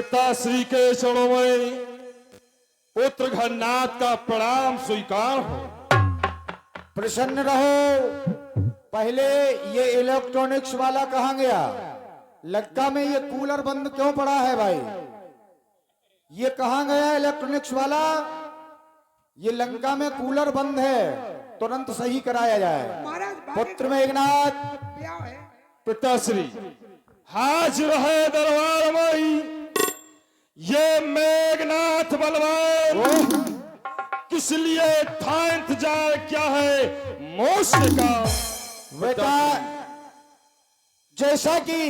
पिताश्री के चरणों में पुत्र घरनाथ का प्रणाम स्वीकार हो। प्रसन्न रहो। पहले ये इलेक्ट्रॉनिक्स वाला कहाँ गया? लंका में ये कूलर बंद क्यों पड़ा है भाई? ये कहाँ गया इलेक्ट्रॉनिक्स वाला? ये लंका में कूलर बंद है, तुरंत सही कराया जाए। पुत्र मेघनाथ। पिताश्री हाजिर है दरबार में ये मेघनाथ बलवान। किस लिए था इंतजार, क्या है मौसम का? बेटा, जैसा कि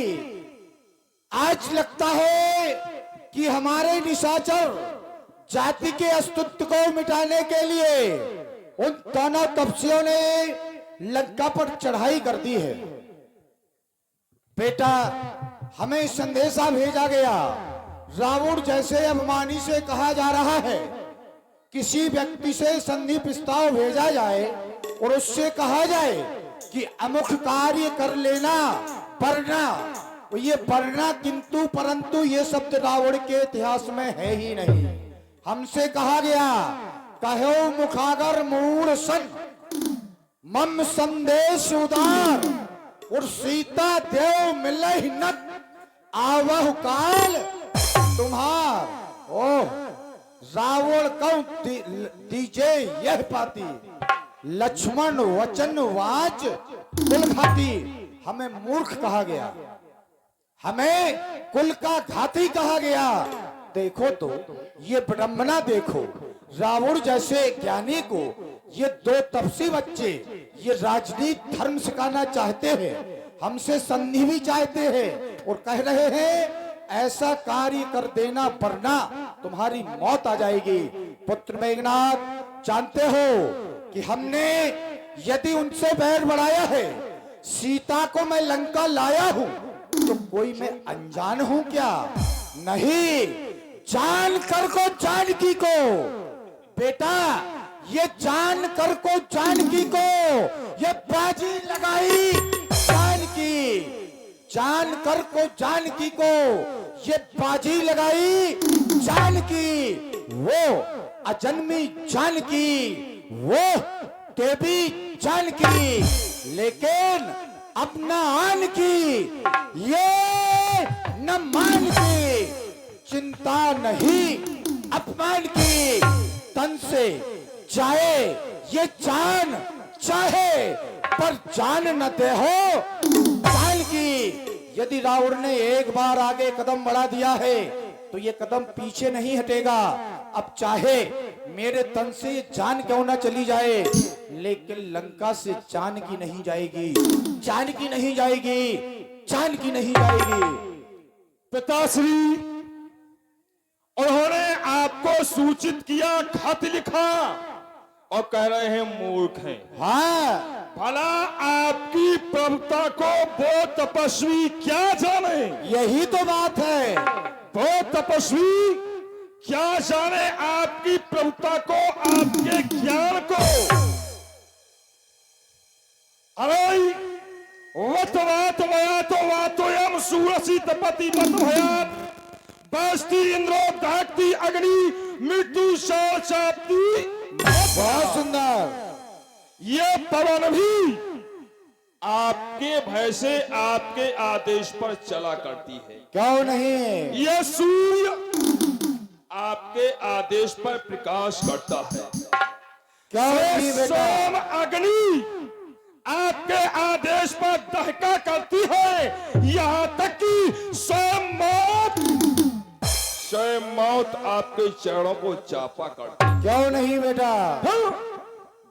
आज लगता है कि हमारे निशाचर जाति के अस्तित्व को मिटाने के लिए उन दोनों तपस्वियों ने लंका पर चढ़ाई कर दी है। बेटा, हमें संदेशा भेजा गया, रावण जैसे अभिमानी से कहा जा रहा है किसी व्यक्ति से संधि प्रस्ताव भेजा जाए और उससे कहा जाए कि अमुख कार्य कर लेना, वरना ये वरना किंतु परंतु ये शब्द रावण के इतिहास में है ही नहीं। हमसे कहा गया, कहो मुखागर मूढ़ सन मम संदेश उदार और सीता देव मिलहि नत आवह काल तुम्हार। ओह रावण कौ दीजे यह पाती, लक्ष्मण वचन वाच कुल घाती। हमें मूर्ख कहा गया, हमें कुल का घाती कहा गया। देखो तो ये विडंबना देखो, रावण जैसे ज्ञानी को ये दो तपसी बच्चे ये राजनीति धर्म सिखाना चाहते हैं, हमसे संधि भी चाहते हैं और कह रहे हैं ऐसा कार्य कर देना वरना तुम्हारी मौत आ जाएगी। पुत्र मेघनाथ, जानते हो कि हमने यदि उनसे बैर बढ़ाया है, सीता को मैं लंका लाया हूं, तो कोई मैं अनजान हूं क्या? नहीं, जान कर को जानकी को। बेटा, ये जान कर को जानकी को ये बाजी लगाई जानकी, जान कर को जानकी को ये बाजी लगाई जानकी। वो अजन्मी जानकी, वो देवी जानकी, लेकिन अपना आन की ये न मान की, चिंता नहीं अपमान की। तन से जाए ये जान चाहे, पर जान न दे हो जान की। यदि रावण ने एक बार आगे कदम बढ़ा दिया है तो ये कदम पीछे नहीं हटेगा। अब चाहे मेरे तन से जान क्यों ना चली जाए, लेकिन लंका से जान की नहीं जाएगी, जान की नहीं जाएगी, जान की नहीं जाएगी। पिताश्री, उन्होंने आपको सूचित किया, खत लिखा और कह रहे हैं मूर्ख हैं। हाँ, भला आपकी प्रभुता को वो तपस्वी क्या जाने? यही तो बात है। वो तपस्वी क्या जाने आपकी प्रभुता को, आपके ज्ञान को? अरे वत वात मया तो वातोयम सूरसी तपति मत भयात बस्ती इंद्रो दागती अग्नि मृत्यु शाल चापती। बहुत सुंदर। ये पवन भी आपके भय से आपके आदेश पर चला करती है। क्यों नहीं? ये सूर्य आपके आदेश पर प्रकाश करता है। क्यों नहीं बेटा? सोम अग्नि आपके आदेश पर दहका करती है, यहाँ तक कि स्वयं मौत आपके चरणों को चापा करती है। क्यों नहीं बेटा? हाँ,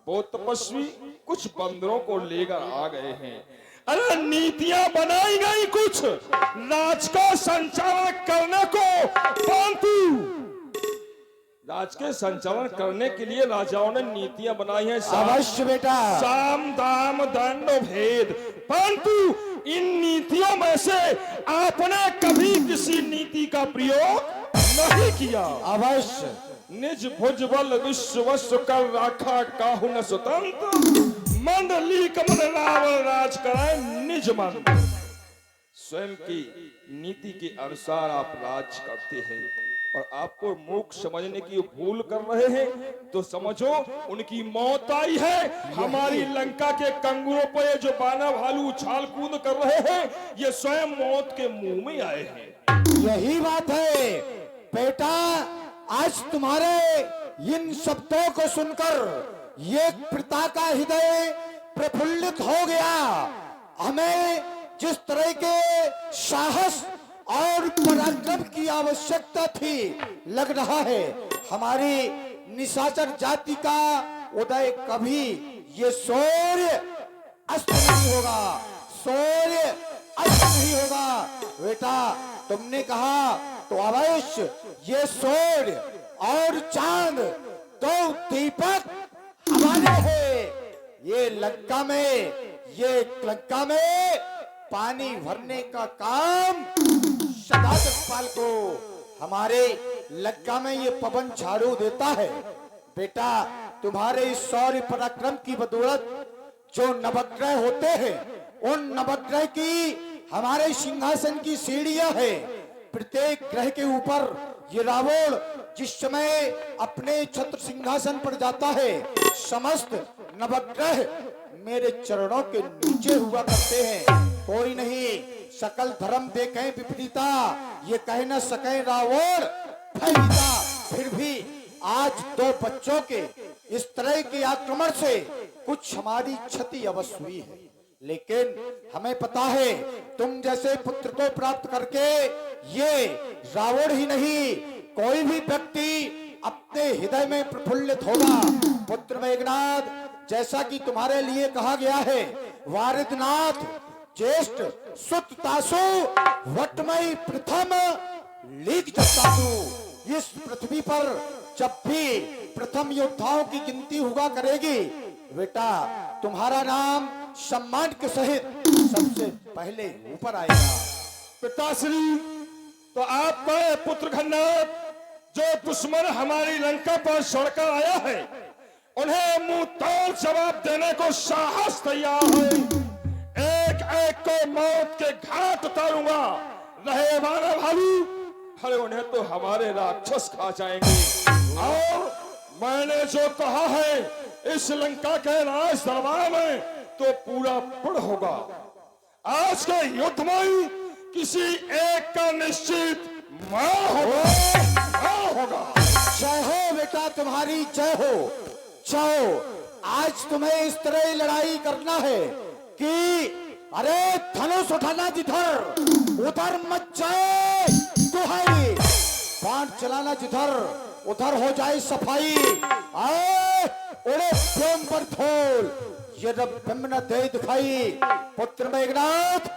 वो तपस्वी कुछ बंदरों को लेकर आ गए हैं। अरे नीतियां बनाई गई कुछ राज का संचालन करने को, परंतु राज के संचालन करने के लिए राजाओं ने नीतियां बनाई हैं। अवश्य बेटा। साम दाम दंड भेद, परंतु इन नीतियों में से आपने कभी किसी नीति का प्रयोग नहीं किया। अवश्य। निज भुजबल विश्वस्व कर राखा काहू न स्वतंत्र, मंडली कमल रावण राज कराए निज मन। स्वयं की नीति के अनुसार आप राज करते हैं और आपको मूर्ख समझने की भूल कर रहे हैं, तो समझो उनकी मौत आई है। हमारी लंका के कंगुरों पर ये जो बाना भालू उछाल कूद कर रहे हैं, ये स्वयं मौत के मुंह में आए हैं। यही बात है बेटा। आज तुम्हारे इन शब्दों को सुनकर ये पिता का हृदय प्रफुल्लित हो गया। हमें जिस तरह के साहस और पराक्रम की आवश्यकता थी, लग रहा है हमारी निशाचर जाति का उदय कभी ये सूर्य अस्त नहीं होगा, सूर्य अस्त नहीं होगा। बेटा तुमने कहा तो अवश्य ये सूर्य और चांद दो दीपक हमारे हैं। ये लंका में पानी भरने का काम सदा तत्पाल को, हमारे लंका में ये पवन झाड़ू देता है। बेटा तुम्हारे इस शौर्य पराक्रम की बदौलत जो नवग्रह होते हैं, उन नवग्रह की हमारे सिंहासन की सीढ़ियां है। प्रत्येक ग्रह के ऊपर ये रावण जिस समय अपने छत्र सिंहासन पर जाता है, समस्त नवग्रह मेरे चरणों के नीचे हुआ करते हैं। कोई नहीं, सकल धर्म देखें विपरीता, ये कह न सके रावण फैलिता। फिर भी आज दो बच्चों के इस तरह के आक्रमण से कुछ हमारी क्षति अवश्य हुई है, लेकिन हमें पता है तुम जैसे पुत्र को प्राप्त करके ये रावण ही नहीं, कोई भी व्यक्ति अपने हृदय में प्रफुल्लित होगा। पुत्र मेघनाथ, जैसा कि तुम्हारे लिए कहा गया है, वारिदनाथ ज्येष्ठ सुत तासु वटमई प्रथम लीक जतासु। इस पृथ्वी पर जब भी प्रथम योद्धाओं की गिनती हुआ करेगी, बेटा तुम्हारा नाम सम्मान के सहित सबसे पहले ऊपर आएगा। पिताश्री, तो आपका पुत्र घननाथ जो दुश्मन हमारी लंका पर सड़कर आया है, उन्हें मुंह तोड़ जवाब देने को साहस तैयार है। एक एक को मौत के घाट उतारूंगा। रहे बाना भालू, अरे उन्हें तो हमारे राक्षस खा जाएंगे। और मैंने जो कहा है इस लंका के राज दरबार में तो पूरा पूर्ण होगा। आज के युद्ध में किसी एक का निश्चित मौत होगा। जय हो बेटा, तुम्हारी जय हो। जाओ, आज तुम्हें इस तरह लड़ाई करना है कि अरे धनुष उठाना जिधर उधर मत जाए दुहाई, बाण चलाना जिधर उधर हो जाए सफाई। आए उड़े प्रेम पर धोल, ये रब न दे दिखाई। पुत्र मेघनाथ,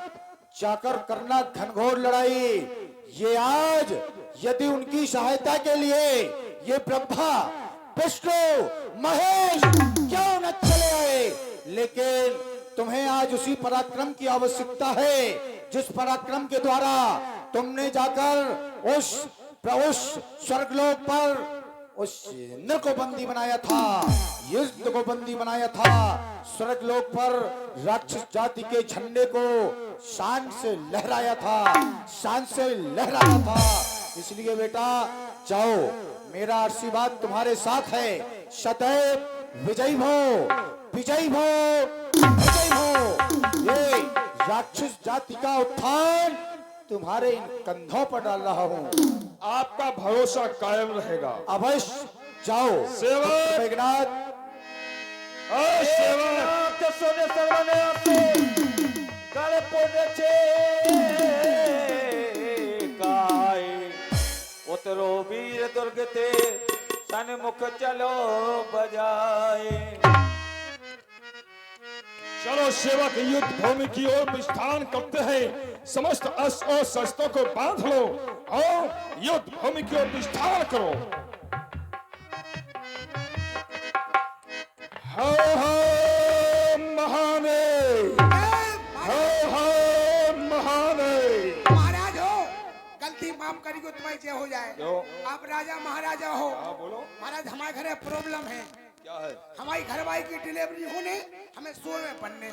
जाकर करना घनघोर लड़ाई। ये आज यदि उनकी सहायता के लिए ये ब्रह्मा विष्णु महेश क्यों न चले आए, लेकिन तुम्हें आज उसी पराक्रम की आवश्यकता है जिस पराक्रम के द्वारा तुमने जाकर उस स्वर्गलोक पर उस इंद्र को बंदी बनाया था, युद्ध को बंदी बनाया था। स्वर्गलोक पर राक्षस जाति के झंडे को शान से लहराया था, शान से लहराया था। इसलिए बेटा जाओ, मेरा आशीर्वाद तुम्हारे साथ है। सदैव विजयी भो, विजयी भो, विजयी भो। ये राक्षस जाति का उत्थान तुम्हारे इन कंधों पर डाल रहा हूँ। आपका भरोसा कायम रहेगा। अवश्य जाओ। सेवक मेघनाथ, सेवक सोने सर्वने आपको काले पोने छे काय उतरो वीर दुर्ग ते सन्मुख चलो बजाए। चलो सेवक, युद्ध भूमि की ओर प्रस्थान करते हैं। समस्त अस्त्र और शस्त्रों को बांध लो और युद्ध भूमि की ओर प्रस्थान करो। हो महाने, हो महाने। महाराज हो, गलती माफ करी को तुम्हारी जय हो जाए। क्यों? आप राजा महाराजा हो। हाँ बोलो, महाराज हमारे घर प्रॉब्लम है। क्या है? हमारी घरवाली की डिलीवरी होने, हमें शो में बनने।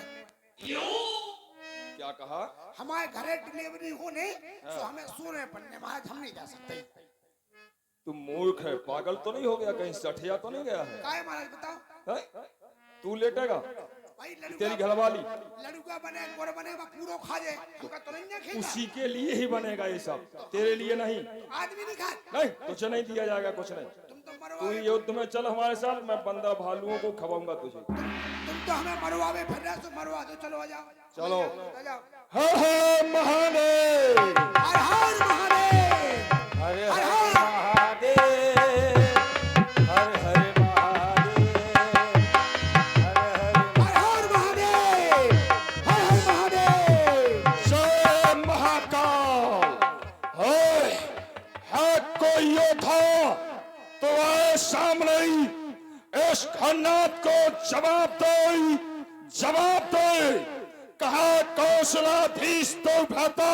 क्या कहा? हमारे घरे डिलीवरी होने तो हमें सोने पड़ने महाराज हम नहीं जा सकते। तुम मूर्ख है, पागल तो नहीं हो गया, कहीं सठिया तो नहीं गया है? काय महाराज बताओ? हैं? तू लेटेगा? भाई तेरी घरवाली लड़का बने गोर बने वो पूरा खा जाए, हमका तो नहीं खेगा। उसी के लिए ही बनेगा ये सब, तेरे लिए नहीं। आदमी नहीं खा। नहीं, कुछ नहीं दिया जाएगा, कुछ नहीं। तुम तो तू मरवावे, युद्ध में चल हमारे साथ, मैं बंदर भालुओं को खवाऊंगा तुझे। तुम तो हमें मरवावे फिर रहे हो, तो मरवा दो, चलो आ जाओ। चलो। आ जाओ। हर हर महादेव, हर हर महादेव, हरे हर हरे हर महादेव, हरे हरे महादेव, हरे हरे हर हर महादेव, हर हर महादेव। जय महाकाल। है कोई योद्धा तो आए सामने, इस खन्नाथ को जवाब दे, जवाब दे। कहा कौशलाधीश तो भ्राता,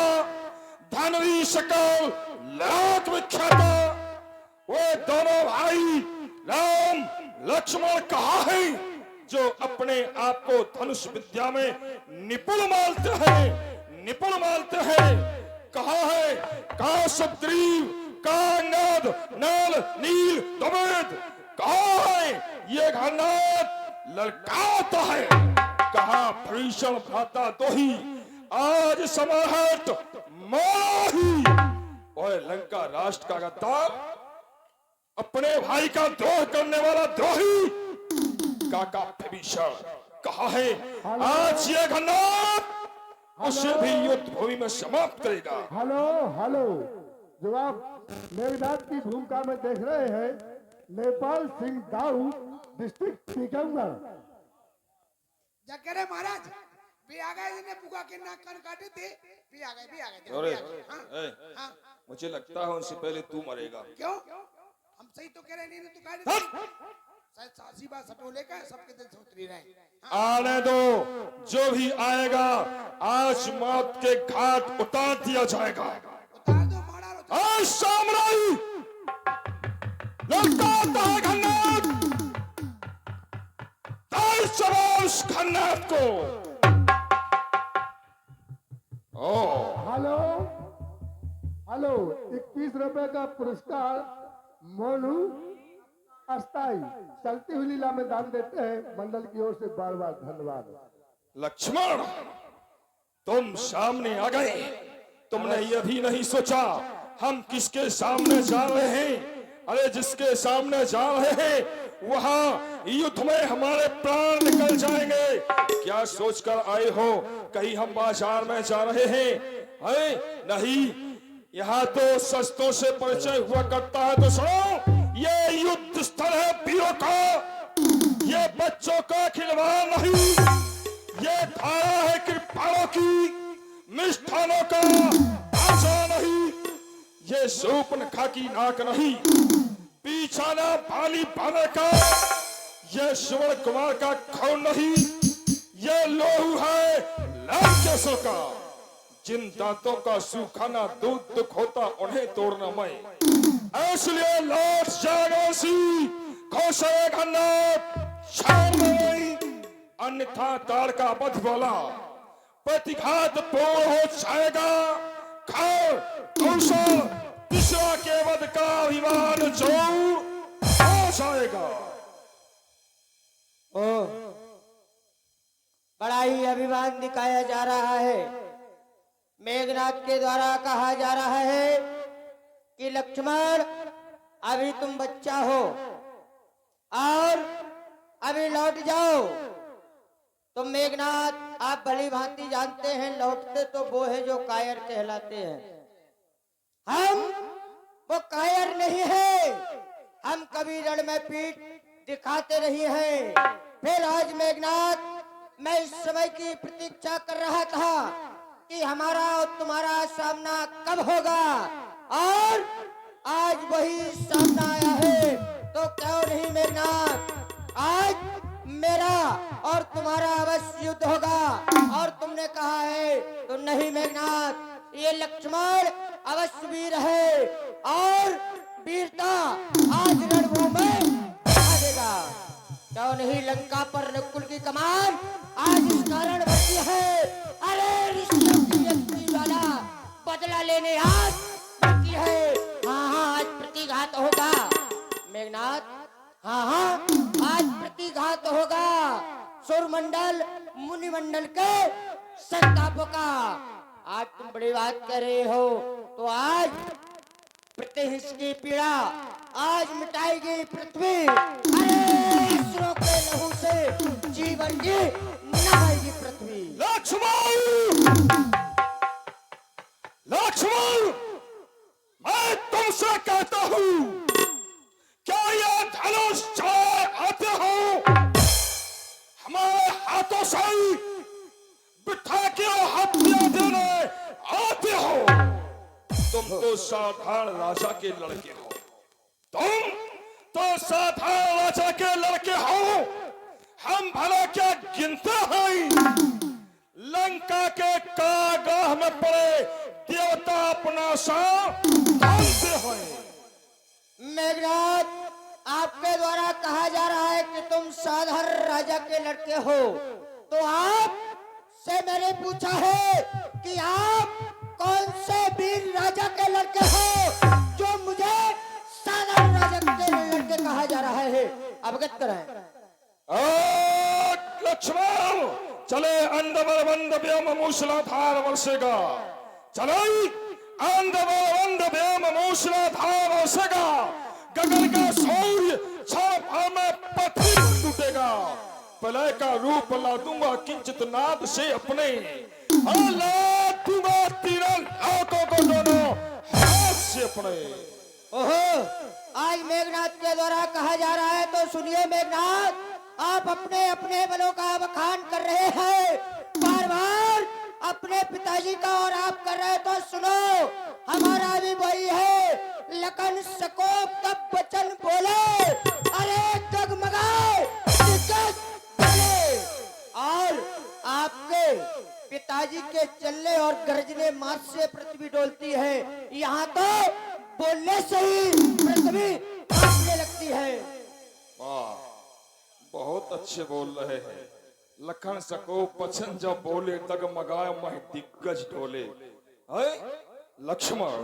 धनवी सकल लाख विख्याता। वो दोनों भाई राम लक्ष्मण कहा है, जो अपने आप को धनुष विद्या में निपुण मानते हैं, निपुण मानते हैं। कहा है का सुग्रीव, का अंगद, नल, नील, द्रुपद। कहा है ये घनाथ ललकारता है। कहा भीषण भ्राता दोही, आज समाहत मोही। और लंका राष्ट्र का गद्दार, अपने भाई का द्रोह करने वाला द्रोही काका विभीषण। कहा है आज ये घनाथ उसे भी युद्ध भूमि में समाप्त करेगा। हेलो हेलो, जो आप मेघनाथ की भूमिका में देख रहे हैं, नेपाल सिंह दाऊ, डिस्ट्रिक्ट टीकमगढ़। जा कह रहे महाराज भी आ गए, जिन्हें पुका के नाक कान काटे थे, भी आ गए, भी आ गए, अरे, भी आ गए। हाँ, ए, हाँ। मुझे लगता है उनसे पहले तू मरेगा। क्यों? हम सही तो कह रहे नहीं, तो काटे थे। शायद सासी बात सटोले का सबके दिल से उतरी रहे। आने दो, जो भी आएगा आज मौत के घाट उतार दिया जाएगा। उतार दो मारा रो। आज सामराई ललकारता है घनाथ, ताल चलो उस घनाथ को। ओ हेलो हेलो, 21 रुपए का पुरस्कार मोनू अस्थाई चलती हुई लीला में दान देते हैं, मंडल की ओर से बार बार धन्यवाद। लक्ष्मण, तुम सामने आ गए। तुमने ये भी नहीं सोचा हम किसके सामने जा रहे हैं। अरे जिसके सामने जा रहे हैं वहां युद्ध में हमारे प्राण निकल जाएंगे। क्या सोचकर आए हो कहीं हम बाजार में जा रहे हैं? अरे नहीं, यहाँ तो शस्त्रों से परिचय हुआ करता है। तो सुनो, ये युद्ध स्थल है वीरों का, ये बच्चों का खिलवाड़ नहीं। ये धारा है कृपाणों की, मिष्ठानों का आशा नहीं। ये शूर्पणखा की नाक नहीं, पीछा ना बाली पाने का। ये श्रवण कुमार का खून नहीं, ये लोहू है राक्षसों का। जिन दांतों का सूखाना दूध दुख होता उन्हें तोड़ना मैं। इसलिए लौट जाएगा सी घोषे घनाथ शाम में, अन्यथा ताड़ का वध बोला प्रतिघात पूर्ण हो जाएगा। खाओ कौशल तीसरा के वध का अभिमान जरूर हो जाएगा। ओ, बड़ा ही अभिमान दिखाया जा रहा है। मेघनाथ के द्वारा कहा जा रहा है कि लक्ष्मण अभी तुम बच्चा हो और अभी लौट जाओ। तो मेघनाथ आप भली भांति जानते हैं, लौटते तो वो है जो कायर कहलाते हैं। हम वो कायर नहीं है, हम कभी रण में पीठ दिखाते नहीं हैं। फिर आज मेघनाथ, मैं इस समय की प्रतीक्षा कर रहा था कि हमारा और तुम्हारा सामना कब होगा, और आज वही सामना आया है। तो क्यों नहीं मेघनाथ, आज मेरा और तुम्हारा अवश्य युद्ध होगा। और तुमने कहा है तो नहीं मेघनाथ, ये लक्ष्मण अवश्य वीर है और वीरता आज रणभूमि में दिखा देगा। क्यों नहीं लंका पर नकुल की कमान आज इस कारण बची है। अरे वाले ने आज की है। हाँ हाँ, आज प्रतिघात होगा मेघनाथ। हाँ हाँ, आज प्रतिघात होगा सुरमंडल मुनिमंडल के संतापों का। आज तुम बड़ी बात कर रहे हो, तो आज प्रतिहिंस की पीड़ा आज मिटाएगी पृथ्वी। अरे असुरों के लहू से जीवन की नहाएगी पृथ्वी। लक्ष्मण, लक्ष्मण, मैं तुमसे कहता हूं, क्या ये धनुष चलाए आते हो हमारे हाथों से बिठा के हत्या देने आते हो? तुम तो साधारण राजा के लड़के हो, तुम तो साधारण राजा के लड़के हो। हम भला क्या गिनते हैं? लंका के कारागाह में पड़े देवता अपना सा जानते हैं। मेघनाथ, आपके द्वारा कहा जा रहा है कि तुम साधारण राजा के लड़के हो, तो आप से मैंने पूछा है कि आप कौन से वीर राजा के लड़के हो जो मुझे साधारण राजा के लड़के कहा जा रहा है? अवगत कराएं। लक्ष्मण, चले अंधवर बंद व्योम मूसलाधार वर्षेगा। चलो अंधवर बंद व्योम मूसलाधार वर्षेगा। गगन का सूर्य छाव में पृथ्वी टूटेगा। प्रलय का रूप ला दूंगा किंचित नाद से अपने। ला दूंगा तीरन आंखों को दोनों हाथ से अपने। ओहो, आज मेघनाथ के द्वारा कहा जा रहा है, तो सुनिए मेघनाथ, आप अपने अपने बलों का बखान कर रहे हैं बार बार अपने पिताजी का, और आप कर रहे हैं तो सुनो, हमारा भी वही है। लखन सकोप तब वचन बोले, अरे डगमगाए दिग्गज बोले। और आपके पिताजी के चलने और गरजने मात से पृथ्वी डोलती है। यहाँ तो बोलने से ही पृथ्वी कांपने लगती है। वाह, बहुत अच्छे बोल रहे हैं। लखन सको पछन जब बोले डगमगाए मह दिग्गज ढोले। लक्ष्मण,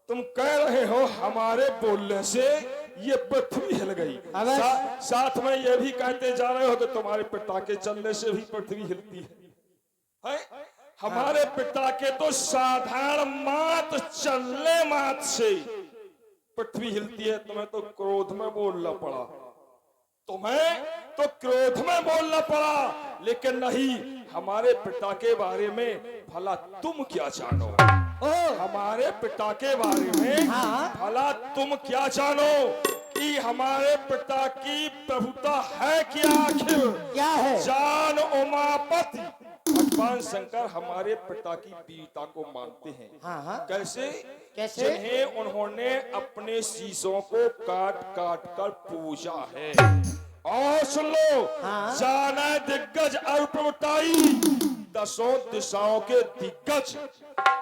तुम कह रहे हो हमारे बोलने से ये पृथ्वी हिल गई। साथ में ये भी कहते जा रहे हो कि तुम्हारे पिता के चलने से भी पृथ्वी हिलती है। हमारे पिता के तो साधारण मात चलने मात से पृथ्वी हिलती है। तुम्हें तो क्रोध में बोलना पड़ा, तुम्हें तो क्रोध में बोलना पड़ा, लेकिन नहीं, हमारे पिता के बारे में भला तुम क्या जानो? हमारे पिता के बारे में भला तुम क्या जानो कि हमारे पिता की प्रभुता है क्या? आखिर क्या है? जान उमापति भगवान शंकर हमारे पिता की वीरता को मानते हैं। हाँ। कैसे? कैसे? जिन्हें उन्होंने अपने शीशों को काट काट कर पूजा है। और सुन लो, जाना दिग्गज अल्पवताई दसों दिशाओं के दिग्गज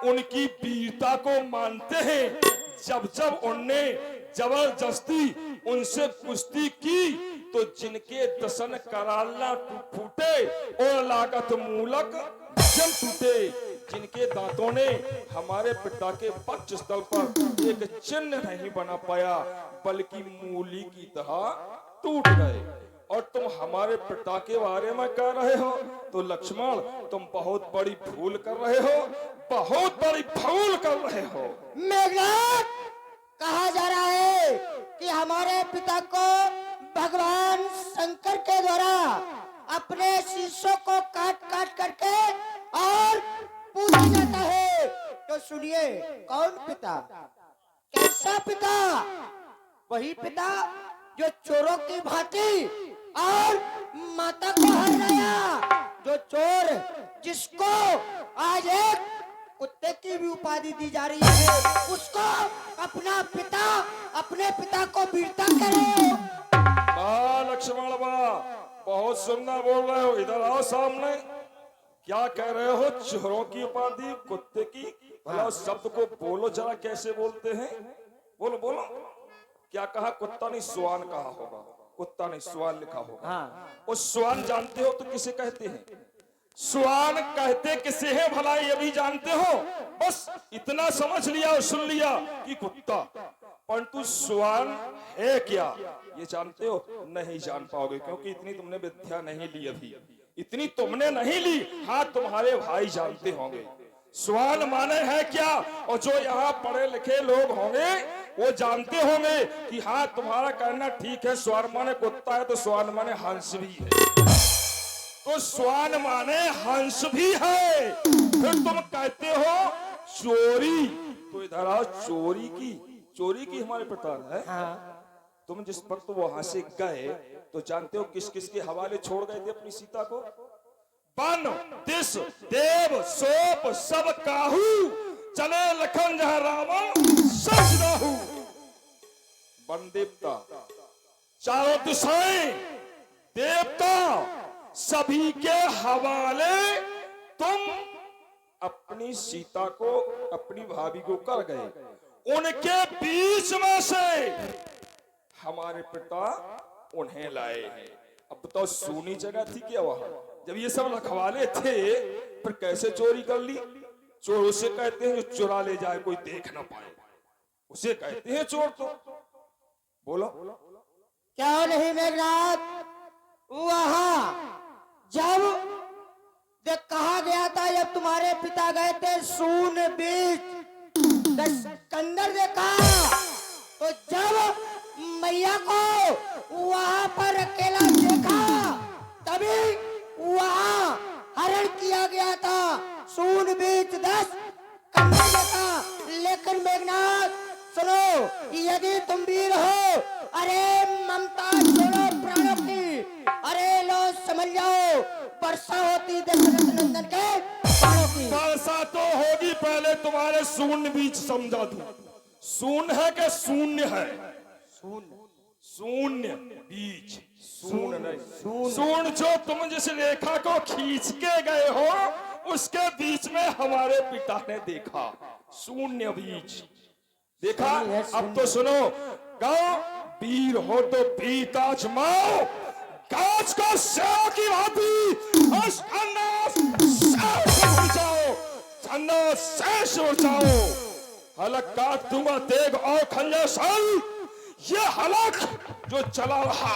उनकी वीरता को मानते हैं। जब जब उनने जबरदस्ती उनसे कुश्ती की तो जिनके दसन करालना फूटे और लागत मूलक जम टूटे। जिनके दांतों ने हमारे पिता के पक्ष स्थल पर एक चिन्ह नहीं बना पाया, बल्कि मूली की तरह टूट गए। और तुम हमारे पिता के बारे में कह रहे हो, तो लक्ष्मण तुम बहुत बड़ी भूल कर रहे हो, बहुत बड़ी भूल कर रहे हो। मेघनाथ, कहा जा रहा है कि हमारे पिता को भगवान शंकर के द्वारा अपने शीशों को काट काट करके और पूजा जाता है। तो सुनिए, कौन पिता? कैसा पिता? वही पिता जो चोरों की भांति और माता को हराया, जो चोर जिसको आज एक कुत्ते की भी उपाधि दी जा रही है, उसको अपना पिता, अपने पिता को वीरता करे। लक्ष्मण बा, बहुत सुंदर बोल रहे हो। इधर आओ सामने। क्या कह रहे हो? चोरों की उपाधि, कुत्ते की? भला शब्द को बोलो जरा, कैसे बोलते हैं? बोलो बोलो। क्या कहा? कुत्ता नहीं स्वान कहा होगा, कुत्ता नहीं स्वान लिखा होगा। उस स्वान जानते हो तो किसे कहते हैं? स्वान कहते किसे है भला ये भी जानते हो? बस इतना समझ लिया और सुन लिया कि कुत्ता, परंतु स्वान है क्या ये जानते हो? नहीं जान पाओगे, क्योंकि इतनी तुमने विद्या नहीं ली अभी, इतनी तुमने नहीं ली। हाँ, तुम्हारे भाई जानते होंगे स्वान माने है क्या, और जो यहाँ पढ़े लिखे लोग होंगे वो जानते होंगे कि हाँ तुम्हारा कहना ठीक है, स्वान माने कुत्ता है तो स्वान माने हंस भी है, तो स्वान माने हंस भी है। फिर तुम कहते हो चोरी, तो इधर आओ, चोरी की हमारे प्रकार है। तुम जिस वक्त वहां से गए तो जानते हो किस किस के हवाले छोड़ गए थे अपनी सीता को? बन दिस देव सोप सब काहू, चले लखन जहाँ रावण सच राहू। वन देवता, चारों दिशाएं देवता, सभी के हवाले तुम अपनी सीता को, अपनी भाभी को कर गए। उनके बीच में से हमारे पिता उन्हें लाए हैं। अब बताओ सूनी जगह थी क्या वहां? जब ये सब रखवाले थे फिर कैसे चोरी कर ली? चोर उसे कहते हैं जो चुरा ले जाए कोई देख ना पाए, उसे कहते हैं चोर। तो बोलो क्या नहीं मेघनाथ, वहां जब कहा गया था, जब तुम्हारे पिता गए थे सून बीच सिकंदर देखा, तो जब मैया को वहां पर अकेला देखा तभी वहां हरण किया गया था। सून बीच 10 कंधा देखा। लेकिन मेघनाथ सुनो, यदि तुम वीर हो, अरे ममता छोड़ो प्राणों की, अरे लो समझ जाओ, वर्षा होती दशरथ नंदन के प्राणों की। वर्षा तो होगी, पहले तुम्हारे शून्य बीच समझा दूं। शून्य है कि शून्य है? शून्य बीच, शून्य नहीं। शून्य जो तुम जिस रेखा को खींच के गए हो उसके बीच में हमारे पिता ने देखा, शून्य बीच देखा। अब तो सुनो, गाओ वीर हो तो बीत आजमाओ, कांच को सेव की भांति शेष उड़ जाओ। हलक काट दूंगा तेग और खंजर सल, ये हलक जो चला रहा,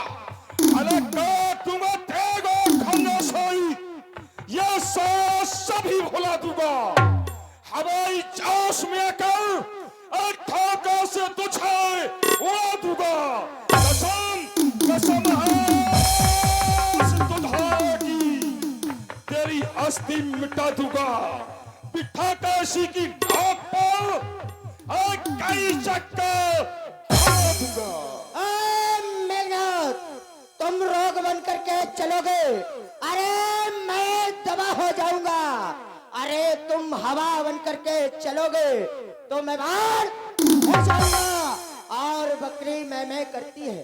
हलक काट दूंगा तेग और खंजर सल, ये सभी भुला दूंगा। हवाई जोश में आकर और ठोकर से तुझे उड़ा दूंगा। कसम कसम है तेरी अस्थि मिटा दूंगा, बिठा काशी की घाट पर और कई चक्कर खा दूंगा। मेघनाथ, तुम रोग बन करके चलोगे, अरे मैं दबा हो जाऊंगा। अरे तुम हवा बन करके चलोगे तो मैं बाहर हो जाऊंगा। और बकरी मैं करती है।